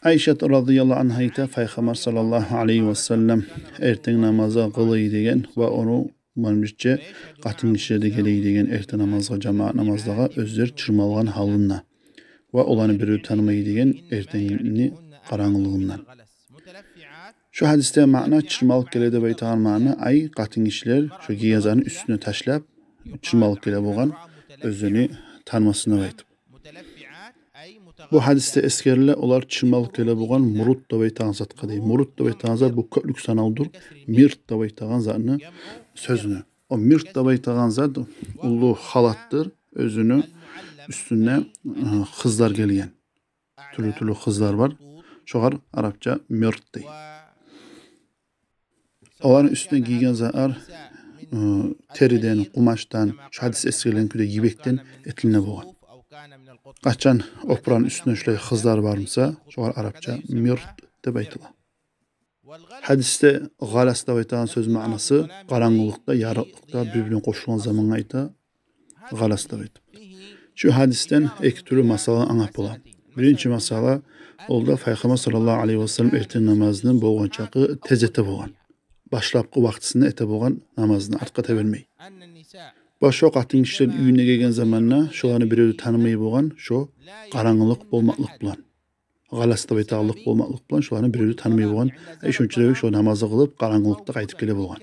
Ayşe radıyallahu anha ite Peygamber sallallahu aleyhi ve sellem erten namaza kılıyı degen ve onu manmışça katın kişilerde geleyi degen erten namazga cemaat namazdaga özler çırmalgan halınna ve olanı biri tanımayı degen ertenini karanlığından. Şu hadiste ma'na çırmalık gelede baytağın ma'na ay katın kişiler şu giyazanın üstüne taşlap çırmalık gele boğan özünü tanımasına baytıp. Bu hadiste eskerle olar çırmalık gele boğan murut da baytağın zatka deyim. Murut da baytağın zat bu kötlük sanaldır. Mirt da baytağın zatını sözünü. O mirt da baytağın zat ulu halattır. Özünü üstüne kızlar gelgen. Türlü kızlar var. Şoğar Arapça mirt deyim. Onların üstüne giygen zatlar teriden, kumaştan, şu hadis eskerlen küde yibekten etline boğan. Kaçan opranın üstüne şöyle kızlar varmasa, şoğar Arapça mirt de baytıla. Hadiste galas da baytağın söz manası, karanlıkta, yarıklıkta birbirine koşulan zaman ayta galas da baytıp. Şu hadisten iki türlü masala anlap olan. Birinci masala, olda Peygamber sallallahu aleyhi ve sellem erten namazının boğan çakı tezete boğan. Başlapkı vaktisinde ete boğan namazını artka vermeyi. Başo katın kişilerin üyüne gelgen zamanla şoğanı bir öyle tanımayı boğan şu karanlık bolmaklık bulan. Galasta baytağılık bolmaklık bulan şoğanı bir öyle tanımayı boğan. Şunçu şu namazı kılıp karanlıkta kaytıp gele boğan.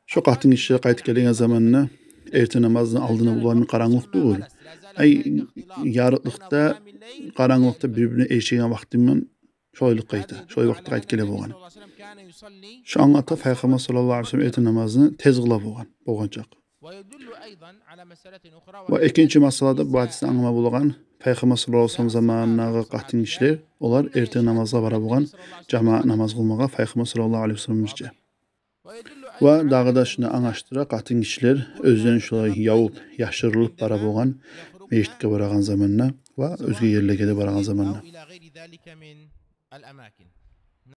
Şu katın kişiler kaytıp gelgen zamanla erten namazını aldığına bulanın karanlık değil. Yarıklıkta karanlıkta birbirine eşeğen vaktimin şoyluk kaydı. Şoy vakti kayıt gele boğan. Şu anlata Peygamber sallallahu aleyhi ve sellem erten namazını tez kıla boğancak. Ve ikinci masalada bu hadisini anlama bulgan Peygamber sallallahu aleyhi ve sellem zamanına katın kişiler olar erten namazga bara boğan cemaat namaz kılmaga Peygamber sallallahu aleyhi ve sellem'izce. Ve dağda şunu anlaştıra katın kişiler özlerini şolay yavup yaşırılıp bara boğan meşitke baragan zamanına ve özge yerlege de baragan zamanına.